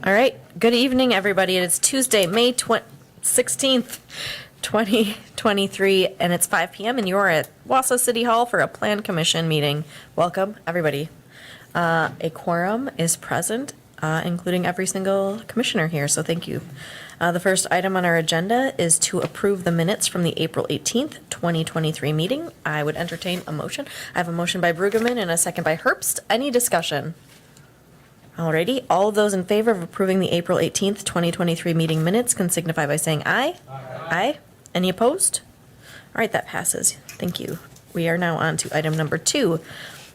All right. Good evening, everybody. It is Tuesday, May 16th, 2023, and it's 5 p.m., and you are at Wausau City Hall for a Plan Commission meeting. Welcome, everybody. A quorum is present, including every single commissioner here, so thank you. The first item on our agenda is to approve the minutes from the April 18th, 2023 meeting. I would entertain a motion. I have a motion by Brueggemann and a second by Herbst. Any discussion? Alrighty, all of those in favor of approving the April 18th, 2023 meeting minutes can signify by saying aye. Aye. Any opposed? All right, that passes. Thank you. We are now on to item number 2.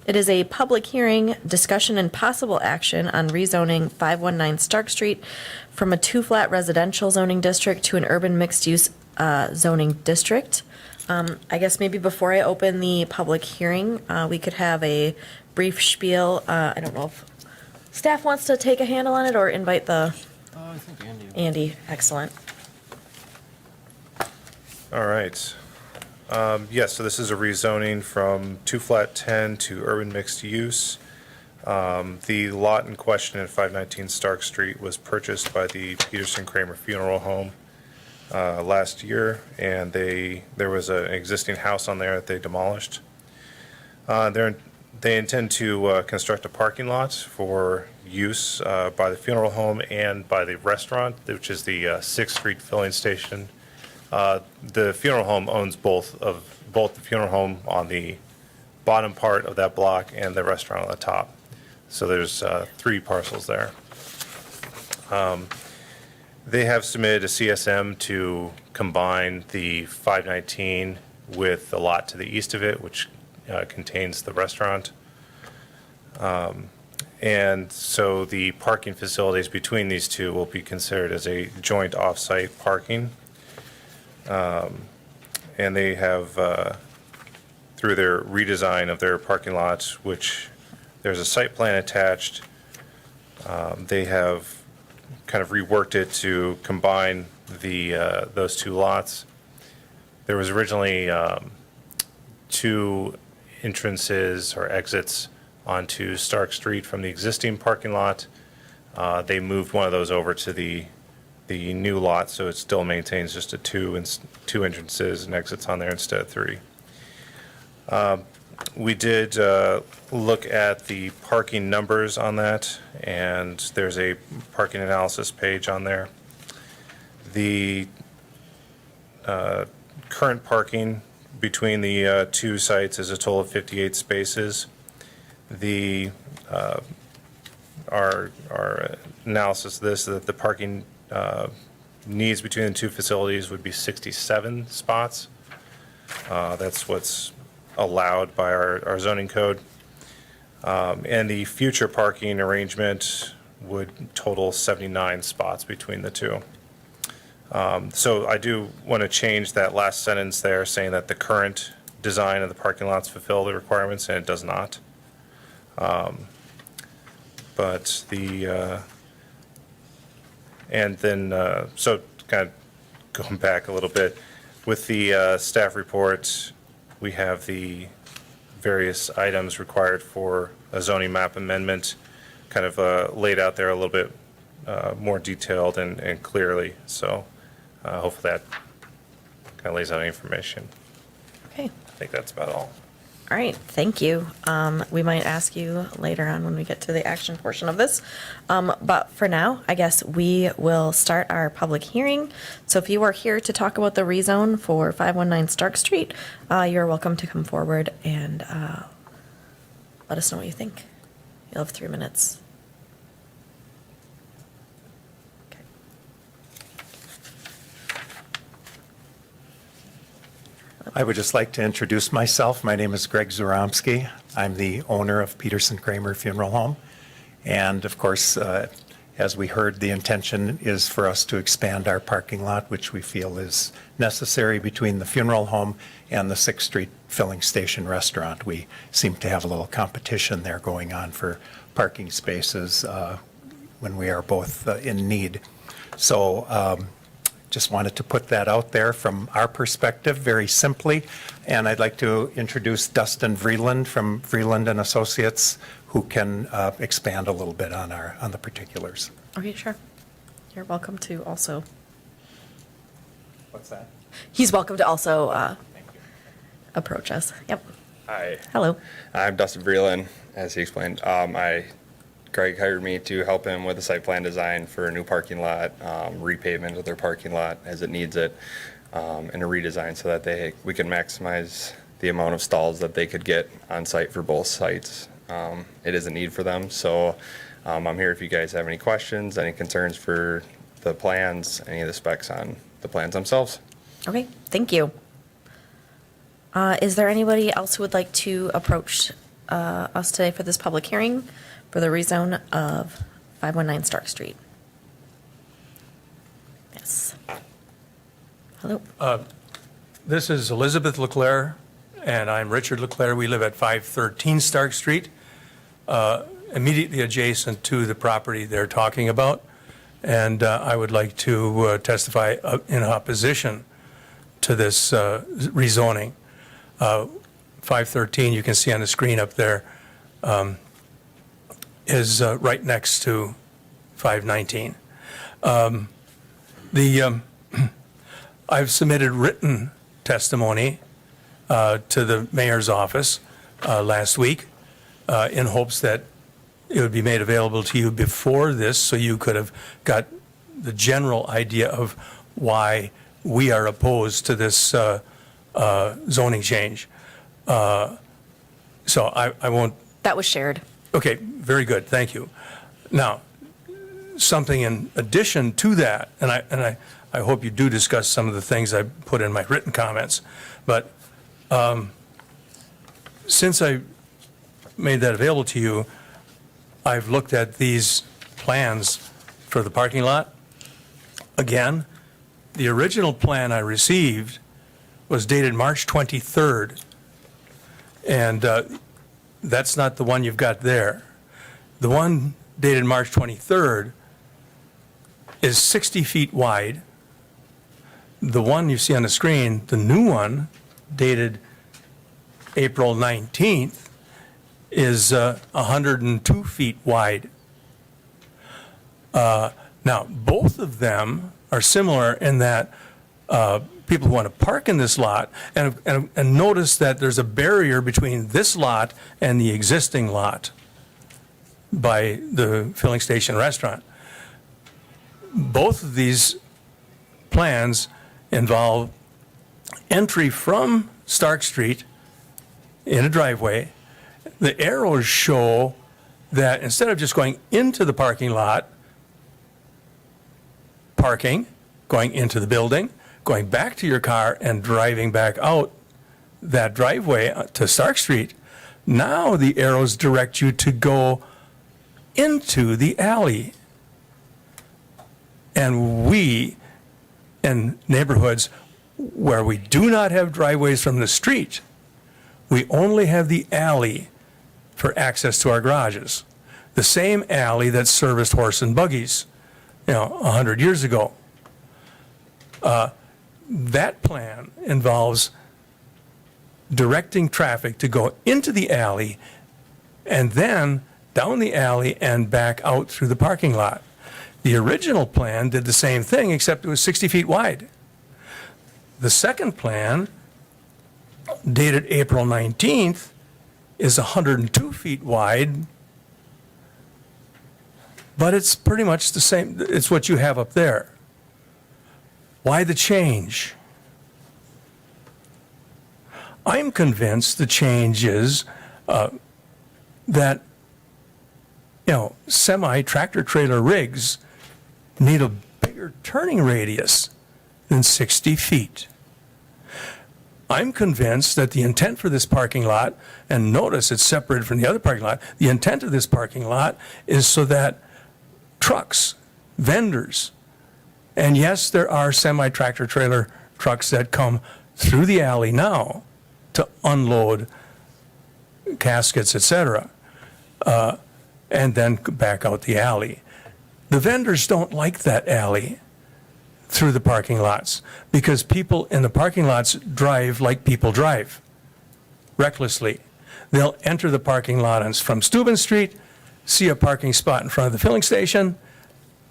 It is a public hearing, discussion, and possible action on rezoning 519 Stark Street from a 2-flat residential zoning district to an urban mixed-use zoning district. I guess maybe before I open the public hearing, we could have a brief spiel. I don't know if staff wants to take a handle on it or invite the... I think Andy. Andy, excellent. All right. Yes, so this is a rezoning from 2-flat 10 to urban mixed use. The lot in question at 519 Stark Street was purchased by the Peterson Kramer Funeral Home last year, and there was an existing house on there that they demolished. They intend to construct a parking lot for use by the funeral home and by the restaurant, which is the 6th Street filling station. The funeral home owns both the funeral home on the bottom part of that block and the restaurant on the top. So there's 3 parcels there. They have submitted a CSM to combine the 519 with the lot to the east of it, which contains the restaurant. And so the parking facilities between these two will be considered as a joint off-site parking. And they have, through their redesign of their parking lots, which there's a site plan attached, they have kind of reworked it to combine those 2 lots. There was originally 2 entrances or exits onto Stark Street from the existing parking lot. They moved one of those over to the new lot, so it still maintains just a 2 entrances and exits on there instead of 3. We did look at the parking numbers on that, and there's a parking analysis page on there. The current parking between the 2 sites is a total of 58 spaces. Our analysis of this is that the parking needs between the 2 facilities would be 67 spots. That's what's allowed by our zoning code. And the future parking arrangement would total 79 spots between the 2. So I do want to change that last sentence there, saying that the current design of the parking lots fulfill the requirements, and it does not. But and then, so kind of going back a little bit, with the staff report, we have the various items required for a zoning map amendment, kind of laid out there a little bit more detailed and clearly. So hopefully that kind of lays out information. Okay. I think that's about all. All right, thank you. We might ask you later on when we get to the action portion of this. But for now, I guess we will start our public hearing. So if you are here to talk about the rezone for 519 Stark Street, you're welcome to come forward and let us know what you think. You'll have 3 minutes. Okay. I would just like to introduce myself. My name is Greg Zoromsky. I'm the owner of Peterson Kramer Funeral Home. And of course, as we heard, the intention is for us to expand our parking lot, which we feel is necessary between the funeral home and the 6th Street filling station restaurant. We seem to have a little competition there going on for parking spaces when we are both in need. So Just wanted to put that out there from our perspective, very simply. And I'd like to introduce Dustin Vreeland from Vreeland and Associates, who can expand a little bit on the particulars. Okay, sure. You're welcome to also. What's that? He's welcome to also Thank you. approach us. Yep. Hi, Hello. I'm Dustin Vreeland, as he explained. Greg hired me to help him with the site plan design for a new parking lot, repavement of their parking lot as it needs it, and a redesign so that we can maximize the amount of stalls that they could get on site for both sites. It is a need for them, so I'm here if you guys have any questions, any concerns for the plans, any of the specs on the plans themselves. Okay, thank you. Is there anybody else who would like to approach us today for this public hearing for the rezone of 519 Stark Street? Yes. Hello. This is Elizabeth Leclerc, and I'm Richard Leclerc. We live at 513 Stark Street, immediately adjacent to the property they're talking about. And I would like to testify in opposition to this rezoning. 513, you can see on the screen up there, is right next to 519. I've submitted written testimony to the mayor's office last week in hopes that it would be made available to you before this, so you could have got the general idea of why we are opposed to this zoning change. So I won't. That was shared. Okay, very good, thank you. Now, something in addition to that, and I hope you do discuss some of the things I put in my written comments, but since I made that available to you, I've looked at these plans for the parking lot. Again, the original plan I received was dated March 23rd, and that's not the one you've got there. The one dated March 23rd is 60 feet wide. The one you see on the screen, the new one, dated April 19th, is 102 feet wide. Now, both of them are similar in that people who want to park in this lot, and notice that there's a barrier between this lot and the existing lot by the filling station restaurant. Both of these plans involve entry from Stark Street in a driveway. The arrows show that instead of just going into the parking lot, parking, going into the building, going back to your car and driving back out that driveway to Stark Street, now the arrows direct you to go into the alley. And we, in neighborhoods where we do not have driveways from the street, we only have the alley for access to our garages. The same alley that serviced horse and buggies, 100 years ago. That plan involves directing traffic to go into the alley and then down the alley and back out through the parking lot. The original plan did the same thing, except it was 60 feet wide. The second plan, dated April 19th, is 102 feet wide, but it's pretty much the same. It's what you have up there. Why the change? I'm convinced the change is that, semi-tractor trailer rigs need a bigger turning radius than 60 feet. I'm convinced that the intent for this parking lot, and notice it's separated from the other parking lot, the intent of this parking lot is so that trucks, vendors, and yes, there are semi-tractor trailer trucks that come through the alley now to unload caskets, etc., and then back out the alley. The vendors don't like that alley. through the parking lots, because people in the parking lots drive like people drive, recklessly. They'll enter the parking lot from Steuben Street, see a parking spot in front of the filling station,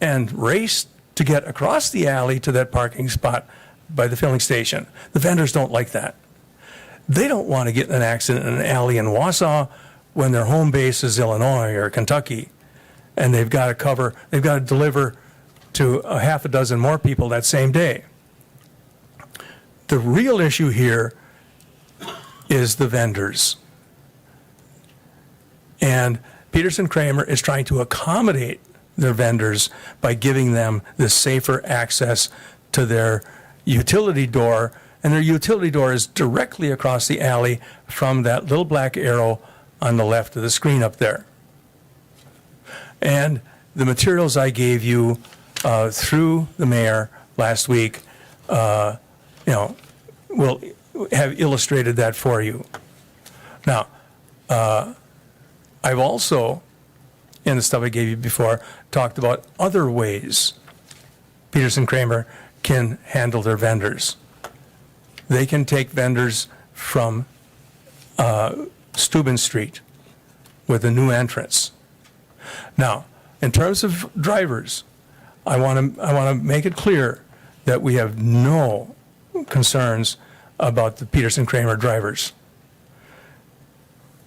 and race to get across the alley to that parking spot by the filling station. The vendors don't like that. They don't want to get in an accident in an alley in Wausau when their home base is Illinois or Kentucky, and they've got to deliver to a half a dozen more people that same day. The real issue here is the vendors. And Peterson Kramer is trying to accommodate their vendors by giving them this safer access to their utility door. And their utility door is directly across the alley from that little black arrow on the left of the screen up there. And the materials I gave you through the mayor last week, will have illustrated that for you. Now, I've also, in the stuff I gave you before, talked about other ways Peterson Kramer can handle their vendors. They can take vendors from Steuben Street with a new entrance. Now, in terms of drivers, I want to make it clear that we have no concerns about the Peterson Kramer drivers.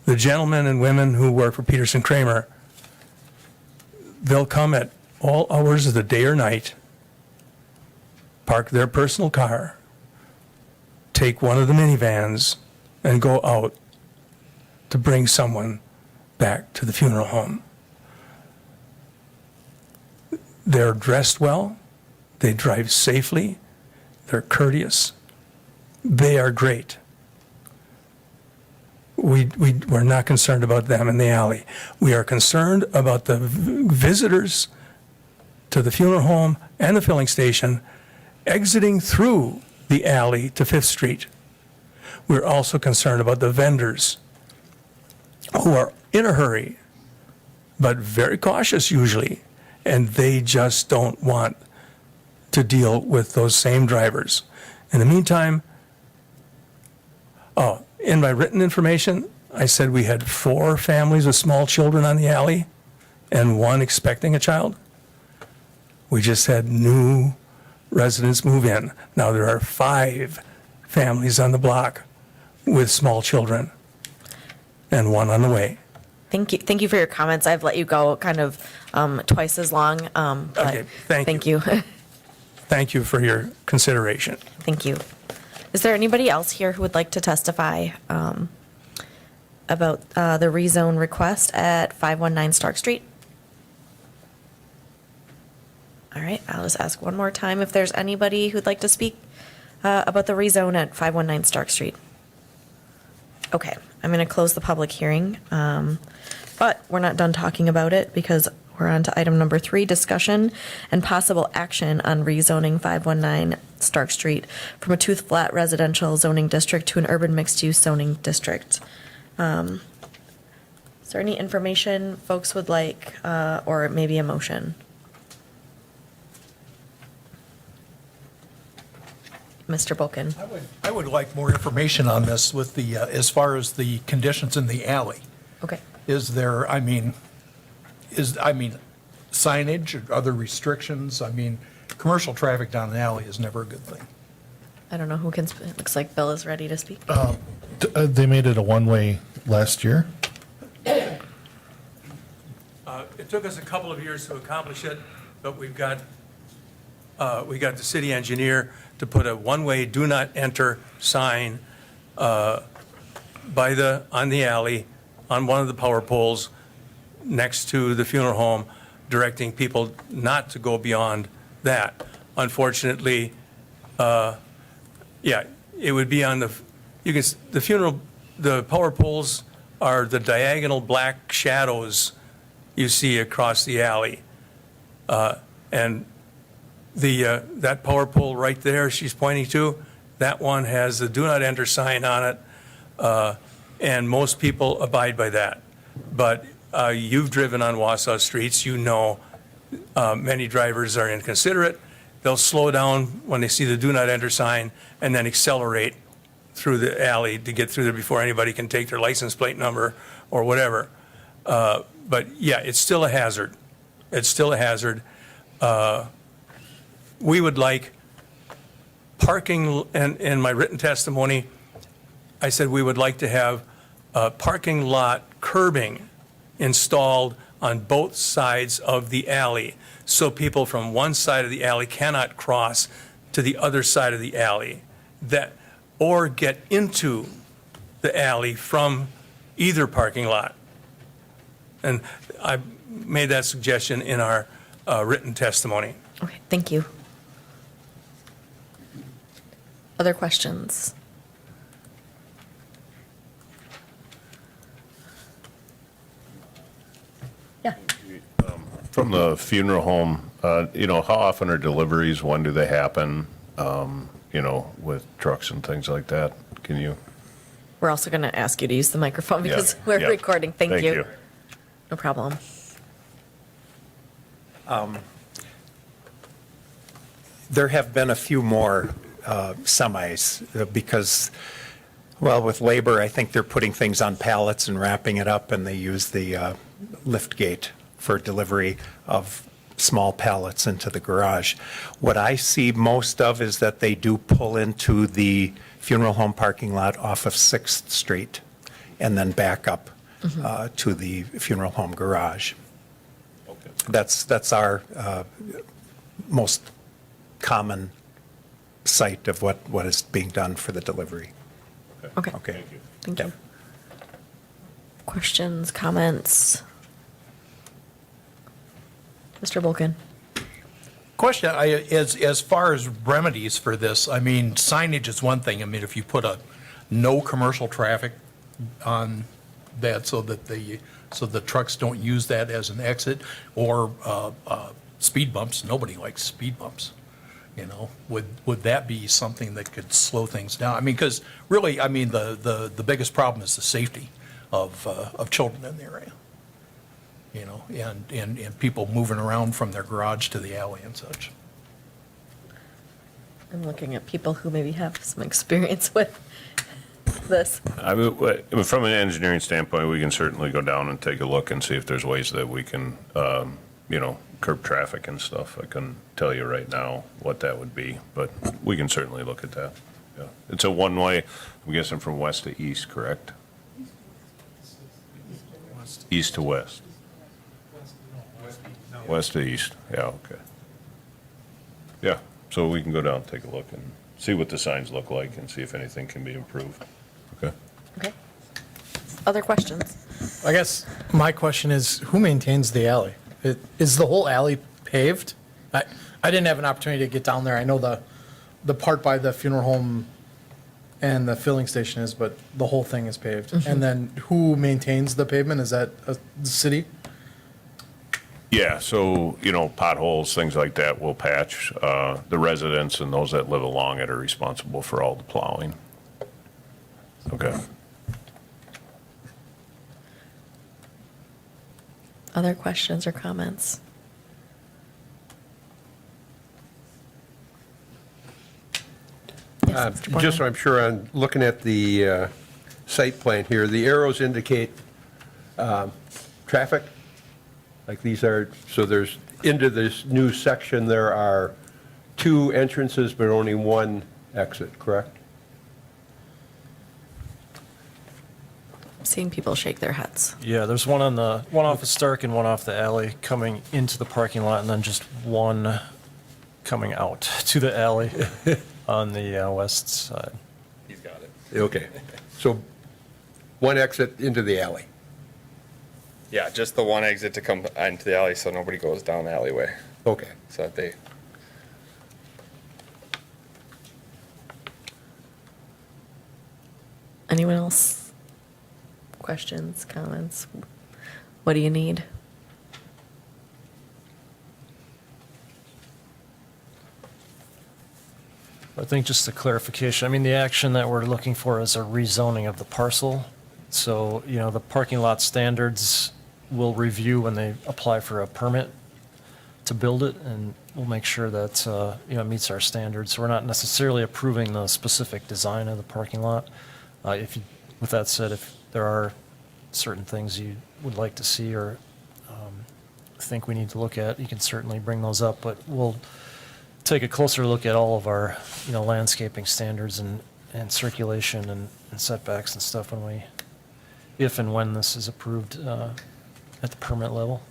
The gentlemen and women who work for Peterson Kramer, they'll come at all hours of the day or night, park their personal car, take one of the minivans, and go out to bring someone back to the funeral home. They're dressed well, they drive safely, they're courteous, they are great. We're not concerned about them in the alley. We are concerned about the visitors to the funeral home and the filling station exiting through the alley to 5th Street. We're also concerned about the vendors who are in a hurry, but very cautious usually, and they just don't want to deal with those same drivers. In the meantime, in my written information, I said we had 4 families with small children on the alley and 1 expecting a child. We just had new residents move in. Now there are 5 families on the block with small children and 1 on the way. Thank you. Thank you for your comments. I've let you go kind of twice as long. But Okay, thank you. Thank you for your consideration. Thank you. Is there anybody else here who would like to testify about the rezone request at 519 Stark Street? All right, I'll just ask one more time if there's anybody who'd like to speak about the rezone at 519 Stark Street. Okay, I'm going to close the public hearing, but we're not done talking about it because we're on to item number 3, discussion and possible action on rezoning 519 Stark Street from a two-flat residential zoning district to an urban mixed-use zoning district. Is there any information folks would like, or maybe a motion? Mr. Bulkin. I would like more information on this with the, as far as the conditions in the alley. Okay. Is there, signage or other restrictions? Commercial traffic down an alley is never a good thing. I don't know who can, it looks like Bill is ready to speak. They made it a one-way last year. It took us a couple of years to accomplish it, but we got the city engineer to put a one-way do not enter sign on the alley, on one of the power poles next to the funeral home, directing people not to go beyond that. Unfortunately, it would be on the power poles are the diagonal black shadows you see across the alley. And that power pole right there she's pointing to, that one has the do not enter sign on it, and most people abide by that. But you've driven on Wausau streets, you know many drivers are inconsiderate, they'll slow down when they see the do not enter sign and then accelerate through the alley to get through there before anybody can take their license plate number or whatever. But yeah, it's still a hazard. It's still a hazard. We would like parking, and in my written testimony, I said we would like to have parking lot curbing installed on both sides of the alley, so people from one side of the alley cannot cross to the other side of the alley, or get into the alley from either parking lot. And I made that suggestion in our written testimony. Okay, thank you. Other questions? Yeah. From the funeral home, how often are deliveries? When do they happen? With trucks and things like that? Can you? We're also going to ask you to use the microphone because Yeah, we're yeah. recording. Thank you. No problem. There have been a few more semis because, well, with labor, I think they're putting things on pallets and wrapping it up, and they use the lift gate for delivery of small pallets into the garage. What I see most of is that they do pull into the funeral home parking lot off of 6th Street and then back up to the funeral home garage. Okay. That's our most common site of what is being done for the delivery. Okay. Okay. Thank you. Thank you. Yep. Questions, comments? Mr. Volkin? Question, as far as remedies for this, I mean, signage is one thing. I mean, if you put a no commercial traffic on that so that the trucks don't use that as an exit, or speed bumps, nobody likes speed bumps. Would that be something that could slow things down? I mean, because really, I mean, the biggest problem is the safety of children in the area. And people moving around from their garage to the alley and such. I'm looking at people who maybe have some experience with this. I mean, from an engineering standpoint, we can certainly go down and take a look and see if there's ways that we can, curb traffic and stuff. I couldn't tell you right now what that would be, but we can certainly look at that. Yeah. It's a one-way, I'm guessing from west to east, correct? East to west. West to east, yeah, okay. Yeah, so we can go down and take a look and see what the signs look like and see if anything can be improved. Okay. Okay. Other questions? I guess my question is, who maintains the alley? Is the whole alley paved? I didn't have an opportunity to get down there. I know the part by the funeral home and the filling station is, but the whole thing is paved. And then who maintains the pavement? Is that the city? Yeah, so, potholes, things like that, we'll patch. The residents and those that live along it are responsible for all the plowing. Okay. Other questions or comments? Yes, Mr. Just so Bornheim. I'm sure, I'm looking at the site plan here, the arrows indicate traffic? Like these are, so there's, into this new section, there are 2 entrances, but only 1 exit, correct? I'm seeing people shake their heads. Yeah, there's one off of Stark and one off the alley coming into the parking lot, and then just one coming out to the alley on the west side. He's got it. Okay, so 1 exit into the alley. Yeah, just the one exit to come into the alley so nobody goes down the alleyway. Okay. So that they, Anyone else? Questions, comments? What do you need? I think just a clarification, I mean, the action that we're looking for is a rezoning of the parcel. So, the parking lot standards will review when they apply for a permit to build it, and we'll make sure that, it meets our standards. So we're not necessarily approving the specific design of the parking lot. With that said, if there are certain things you would like to see or think we need to look at, you can certainly bring those up, but we'll take a closer look at all of our, landscaping standards and circulation and setbacks and stuff if and when this is approved at the permit level.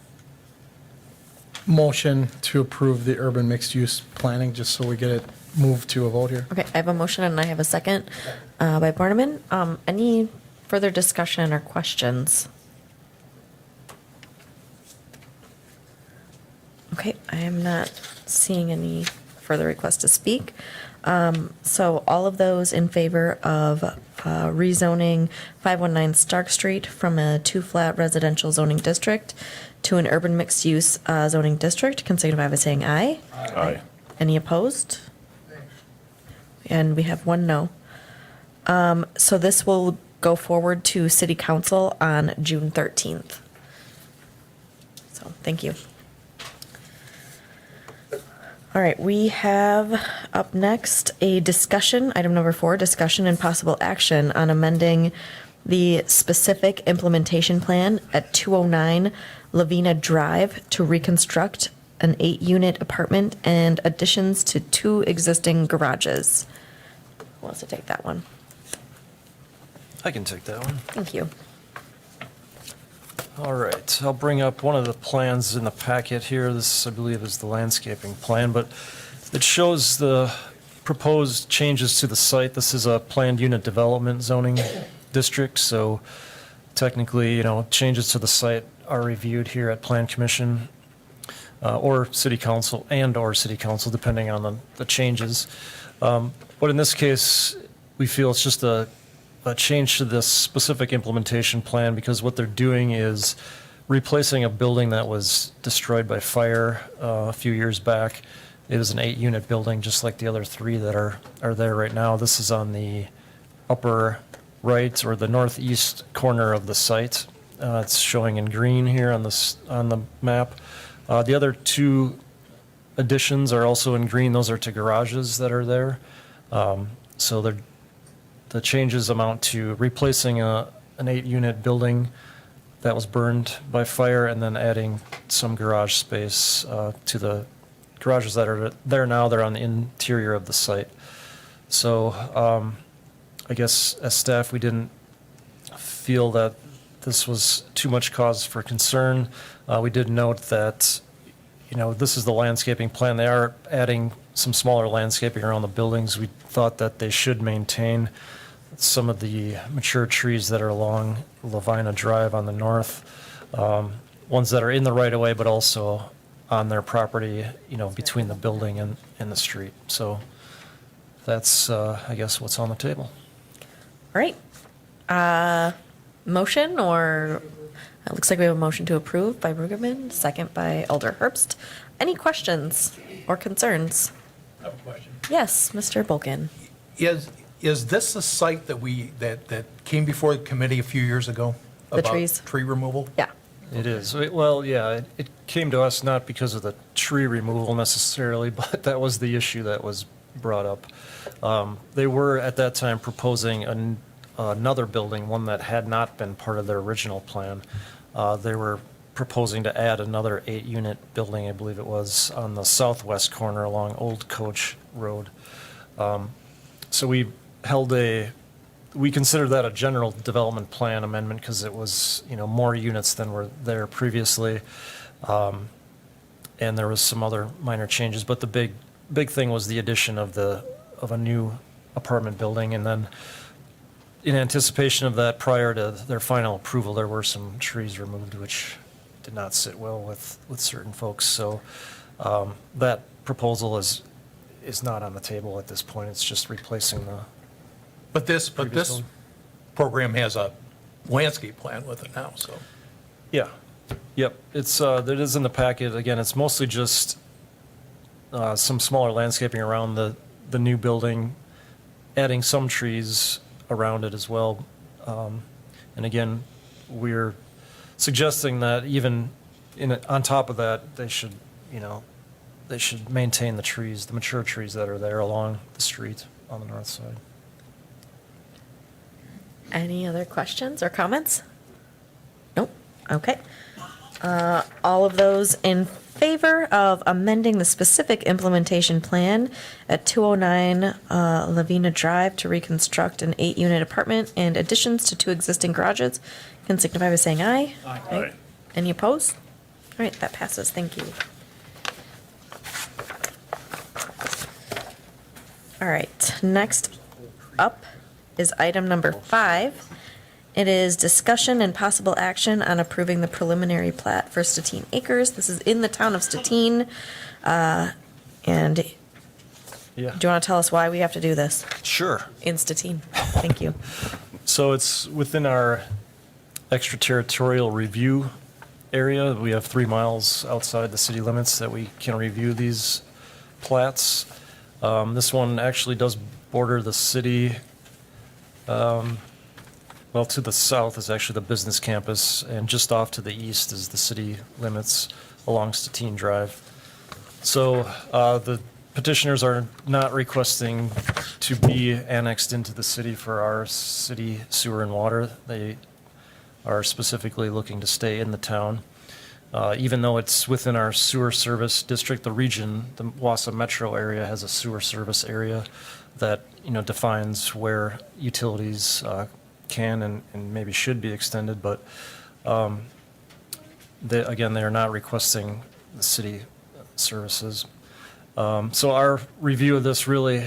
Motion to approve the urban mixed-use planning, just so we get it moved to a vote here. Okay, I have a motion and I have a second by Borneman. Any further discussion or questions? Okay, I am not seeing any further requests to speak. So all of those in favor of rezoning 519 Stark Street from a two-flat residential zoning district to an urban mixed-use zoning district can signify by saying aye. Aye. Any opposed? And we have one no. So this will go forward to City Council on June 13th. So, thank you. All right, we have up next a discussion, item number 4, discussion and possible action on amending the specific implementation plan at 209 Lavina Drive to reconstruct an 8-unit apartment and additions to 2 existing garages. Who wants to take that one? I can take that one. Thank you. All right, I'll bring up one of the plans in the packet here. This, I believe, is the landscaping plan, but it shows the proposed changes to the site. This is a planned unit development zoning district, so technically, changes to the site are reviewed here at Plan Commission or City Council, depending on the changes. But in this case, we feel it's just a change to this specific implementation plan because what they're doing is replacing a building that was destroyed by fire a few years back. It was an 8-unit building, just like the other 3 that are there right now. This is on the upper right or the northeast corner of the site. It's showing in green here on the map. The other 2 additions are also in green. Those are to garages that are there. So the changes amount to replacing an 8-unit building that was burned by fire and then adding some garage space to the garages that are there now. They're on the interior of the site. So I guess as staff, we didn't feel that this was too much cause for concern. We did note that, this is the landscaping plan. They are adding some smaller landscaping around the buildings. We thought that they should maintain some of the mature trees that are along Lavina Drive on the north, ones that are in the right of way, but also on their property, between the building and the street. So that's, I guess, what's on the table. All right. Motion or, it looks like we have a motion to approve by Brueggemann, second by Alder Herbst. Any questions or concerns? I have a question. Yes, Mr. Bulkin. Is this the site that came before the committee a few years ago? The trees? About tree removal? Yeah. It is. Well, yeah, it came to us not because of the tree removal necessarily, but that was the issue that was brought up. They were at that time proposing another building, one that had not been part of their original plan. They were proposing to add another 8-unit building, I believe it was, on the southwest corner along Old Coach Road. So we considered that a general development plan amendment because it was, more units than were there previously. And there was some other minor changes, but the big thing was the addition of a new apartment building. And then in anticipation of that, prior to their final approval, there were some trees removed, which did not sit well with certain folks. So that proposal is not on the table at this point. It's just replacing the But this previous building. program has a landscape plan with it now, so. Yeah, yep. It is in the packet. Again, it's mostly just some smaller landscaping around the new building, adding some trees around it as well. And again, we're suggesting that even on top of that, they should, they should maintain the trees, the mature trees that are there along the street on the north side. Any other questions or comments? Nope. Okay. All of those in favor of amending the specific implementation plan at 209 Lavina Drive to reconstruct an 8-unit apartment and additions to 2 existing garages can signify by saying aye. Aye. Any opposed? All right, that passes. Thank you. All right, next up is item number 5. It is discussion and possible action on approving the preliminary plat for Stettin Acres. This is in the town of Stettin. And do you Yeah, want to tell us why we have to do this sure. in Stettin? Thank you. So it's within our extraterritorial review area. We have 3 miles outside the city limits that we can review these plats. This one actually does border the city. Well, to the south is actually the business campus, and just off to the east is the city limits along Stettin Drive. So the petitioners are not requesting to be annexed into the city for our city sewer and water. They are specifically looking to stay in the town. Even though it's within our sewer service district, the region, the Wausau metro area has a sewer service area that, defines where utilities can and maybe should be extended, but again, they are not requesting the city services. So our review of this really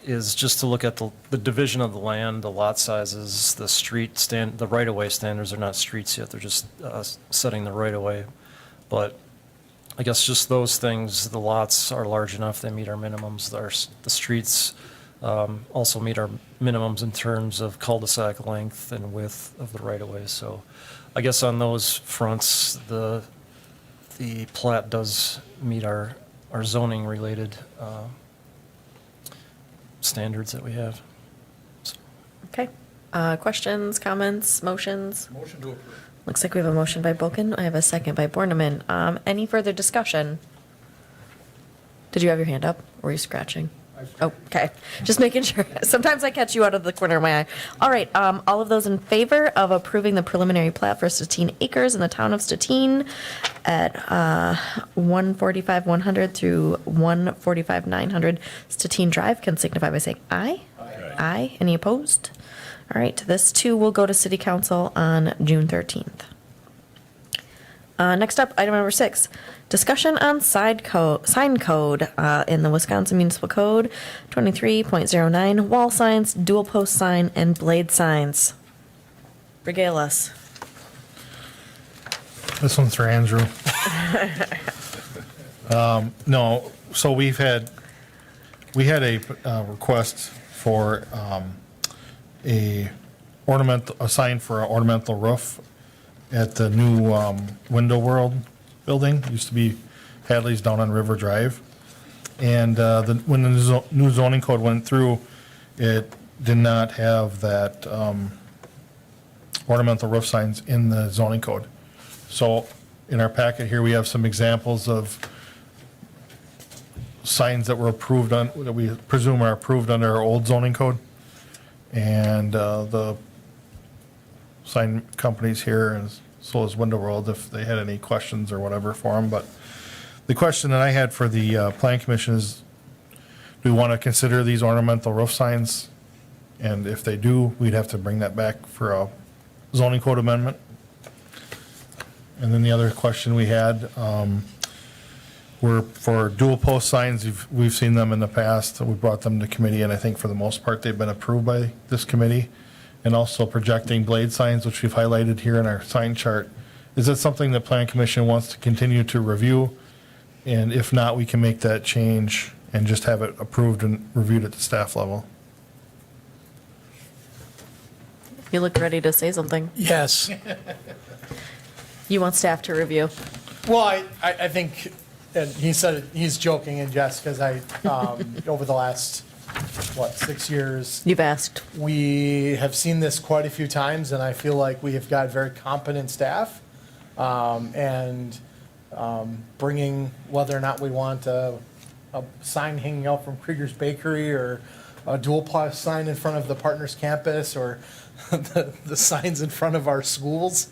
is just to look at the division of the land, the lot sizes, the right-of-way standards are not streets yet, they're just setting the right-of-way. But I guess just those things, the lots are large enough, they meet our minimums. The streets also meet our minimums in terms of cul-de-sac length and width of the right-of-way. So I guess on those fronts, the plat does meet our zoning-related standards that we have. Okay. Questions, comments, motions? Motion to approve. Looks like we have a motion by Bulkin. I have a second by Borneman. Any further discussion? Did you have your hand up? Or were you scratching? Oh, okay. Just making sure. Sometimes I catch you out of the corner of my eye. All right. All of those in favor of approving the preliminary plat for Stettin Acres in the town of Stettin at 145-100 through 145-900 Stettin Drive can signify by saying aye. Aye. Aye. Any opposed? All right. This too will go to City Council on June 13th. Next up, item number 6, discussion on sign code in the Wisconsin Municipal Code 23.09, wall signs, dual post sign, and blade signs. Regale us. This one's for Andrew. No, so we had a request for a sign for an ornamental roof at the new Window World building. Used to be Hadley's down on River Drive. And when the new zoning code went through, it did not have that ornamental roof signs in the zoning code. So in our packet here, we have some examples of signs that were approved that we presume are approved under our old zoning code. And the sign companies here, and so is Window World, if they had any questions or whatever for them. But the question that I had for the Plan Commission is, do we want to consider these ornamental roof signs? And if they do, we'd have to bring that back for a zoning code amendment. And then the other question we had were for dual post signs. We've seen them in the past. We brought them to committee, and I think for the most part, they've been approved by this committee. And also projecting blade signs, which we've highlighted here in our sign chart. Is that something the Plan Commission wants to continue to review? And if not, we can make that change and just have it approved and reviewed at the staff level. You look ready to say something. Yes. You want staff to review. Well, I think, and he said, he's joking in jest, because over the last, 6 years, You've asked. we have seen this quite a few times, and I feel like we have got very competent staff. And bringing whether or not we want a sign hanging out from Krieger's Bakery or a dual plus sign in front of the Partners campus or the signs in front of our schools.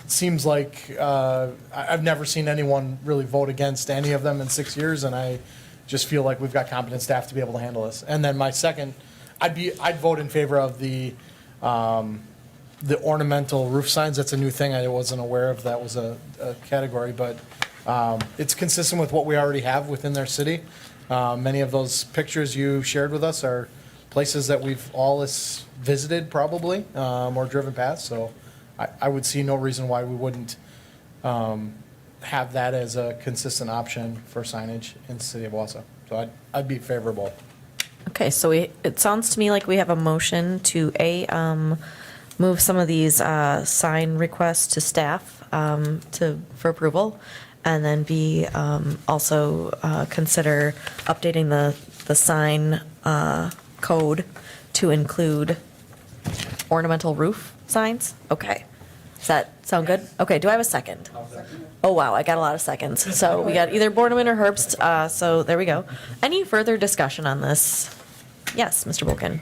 Seems like I've never seen anyone really vote against any of them in 6 years, and I just feel like we've got competent staff to be able to handle this. And then my second, I'd vote in favor of the ornamental roof signs. That's a new thing. I wasn't aware of that was a category, but it's consistent with what we already have within their city. Many of those pictures you shared with us are places that we've all visited probably, or driven past. So I would see no reason why we wouldn't have that as a consistent option for signage in the city of Wausau. So I'd be favorable. Okay, so it sounds to me like we have a motion to move some of these sign requests to staff for approval, and then B, also consider updating the sign code to include ornamental roof signs. Okay. Does that sound good? Okay, do I have a second? Oh, wow, I got a lot of seconds. So we got either Borneman or Herbst, so there we go. Any further discussion on this? Yes, Mr. Vulcan.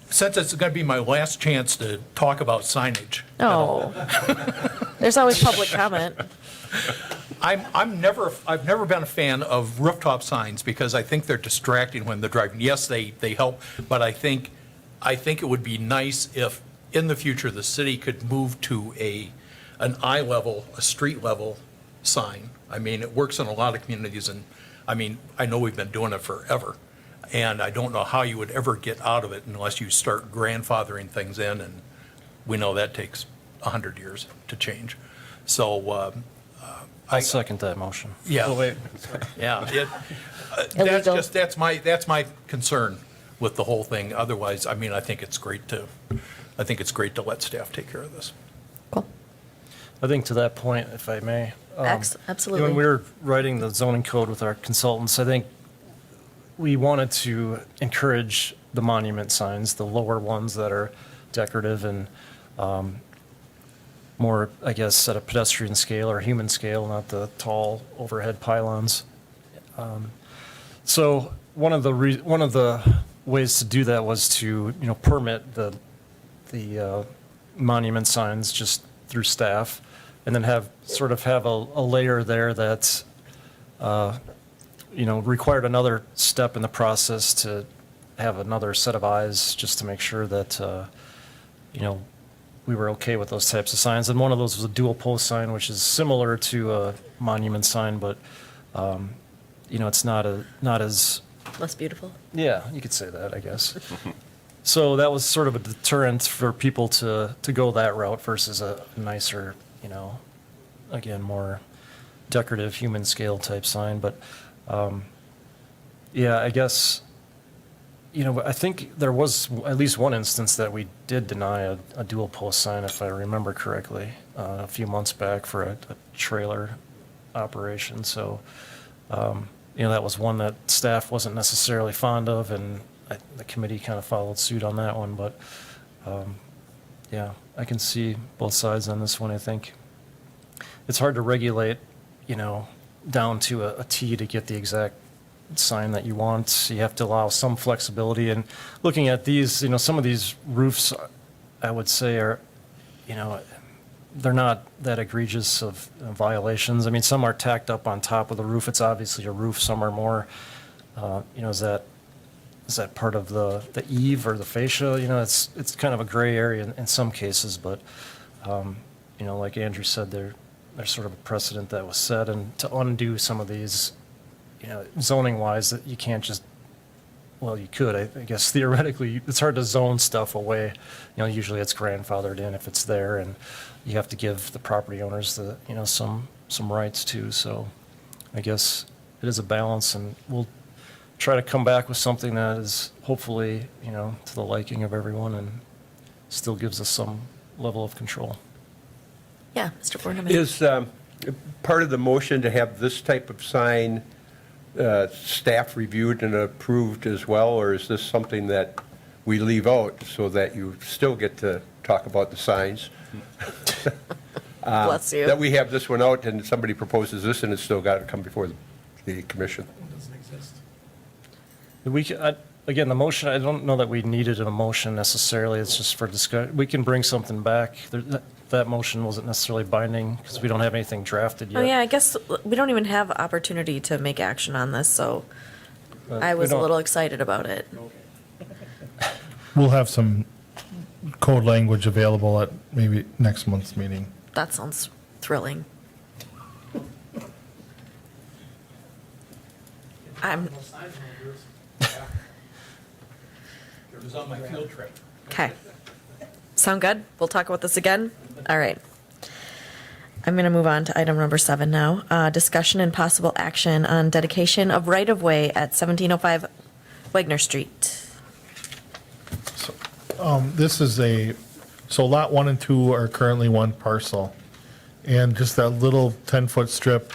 Since it's going to be my last chance to talk about signage. Oh, there's always public comment. I've never been a fan of rooftop signs because I think they're distracting when they're driving. Yes, they help, but I think it would be nice if in the future the city could move to an eye level, a street level sign. I mean, it works in a lot of communities, and I mean, I know we've been doing it forever, and I don't know how you would ever get out of it unless you start grandfathering things in, and we know that takes 100 years to change. So I'll second that motion. yeah. Oh, wait. Yeah, Illegal. that's my concern with the whole thing. Otherwise, I mean, I think it's great to let staff take care of this. Cool. I think to that point, if I may. Absolutely. When we were writing the zoning code with our consultants, I think we wanted to encourage the monument signs, the lower ones that are decorative and more, I guess, at a pedestrian scale or human scale, not the tall overhead pylons. So one of the ways to do that was to, permit the monument signs just through staff, and then have a layer there that's, required another step in the process to have another set of eyes just to make sure that, we were okay with those types of signs. And one of those was a dual post sign, which is similar to a monument sign, but, it's not as, Less beautiful. yeah, you could say that, I guess. So that was sort of a deterrent for people to go that route versus a nicer, again, more decorative human scale type sign. But, yeah, I guess, I think there was at least one instance that we did deny a dual post sign, if I remember correctly, a few months back for a trailer operation. So, that was one that staff wasn't necessarily fond of, and the committee kind of followed suit on that one. But, yeah, I can see both sides on this one, I think. It's hard to regulate, down to a T to get the exact sign that you want. You have to allow some flexibility. And looking at these, some of these roofs, I would say are, they're not that egregious of violations. I mean, some are tacked up on top of the roof. It's obviously a roof. Some are more, is that part of the eave or the fascia? It's kind of a gray area in some cases, but, like Andrew said, there's sort of a precedent that was set, and to undo some of these, zoning-wise, that you can't just, well, you could, I guess theoretically, it's hard to zone stuff away. Usually it's grandfathered in if it's there, and you have to give the property owners some rights too. So I guess it is a balance, and we'll try to come back with something that is hopefully, to the liking of everyone and still gives us some level of control. Yeah, Mr. Borneman. Is part of the motion to have this type of sign staff reviewed and approved as well, or is this something that we leave out so that you still get to talk about the signs? Bless you. That we have this one out and somebody proposes this and it's still got to come before the commission. We can, again, the motion, I don't know that we needed a motion necessarily, it's just for discussion. We can bring something back. That motion wasn't necessarily binding because we don't have anything drafted yet. Oh, yeah, I guess we don't even have opportunity to make action on this, so But I we was a don't- little excited about it. We'll have some code language available at maybe next month's meeting. That sounds thrilling. I'm, It was on my field trip. okay. Sound good? We'll talk about this again? All right. I'm going to move on to item number 7 now. Discussion and possible action on dedication of right-of-way at 1705 Wagner Street. This is so lot 1 and 2 are currently one parcel. And just that little 10-foot strip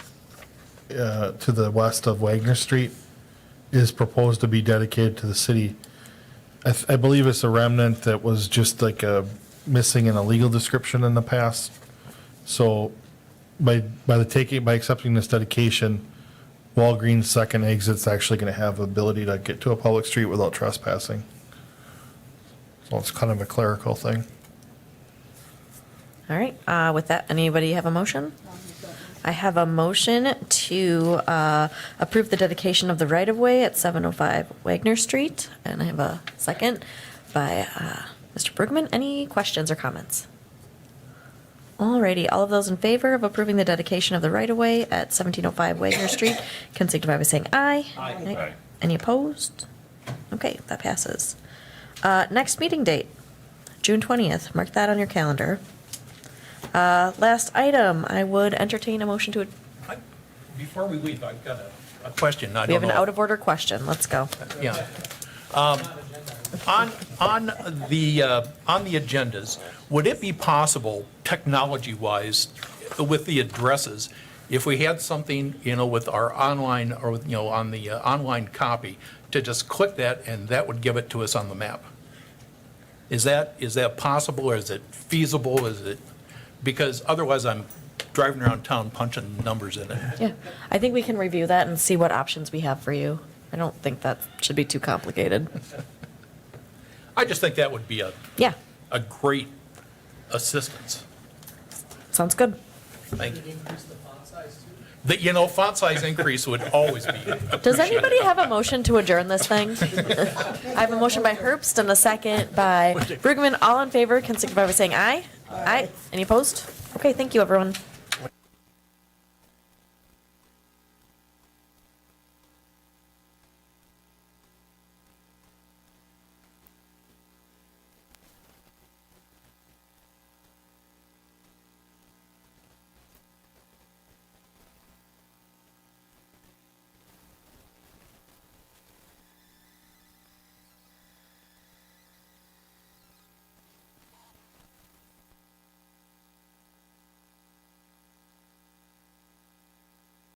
to the west of Wagner Street is proposed to be dedicated to the city. I believe it's a remnant that was just like missing in a legal description in the past. So by accepting this dedication, Walgreens' second exit's actually going to have the ability to get to a public street without trespassing. So it's kind of a clerical thing. All right, with that, anybody have a motion? I have a motion to approve the dedication of the right-of-way at 705 Wagner Street, and I have a second by Mr. Bergman. Any questions or comments? All righty, all of those in favor of approving the dedication of the right-of-way at 1705 Wagner Street can signify by saying aye. Aye. Any opposed? Okay, that passes. Next meeting date, June 20th. Mark that on your calendar. Last item, I would entertain a motion to, Before we leave, I've got a question. I we have don't an know. out-of-order question. Let's go. Yeah. On the agendas, would it be possible, technology-wise, with the addresses, if we had something, with our online, or, on the online copy, to just click that and that would give it to us on the map? Is that possible, or is it feasible? Because otherwise I'm driving around town punching numbers in it. Yeah, I think we can review that and see what options we have for you. I don't think that should be too complicated. I just think that would be Yeah, a great assistance. sounds good. Thank you. Font size increase would always be appreciated. Does anybody have a motion to adjourn this thing? I have a motion by Herbst and a second by Bergman. All in favor can signify by saying aye. Aye. Any opposed? Okay, thank you, everyone.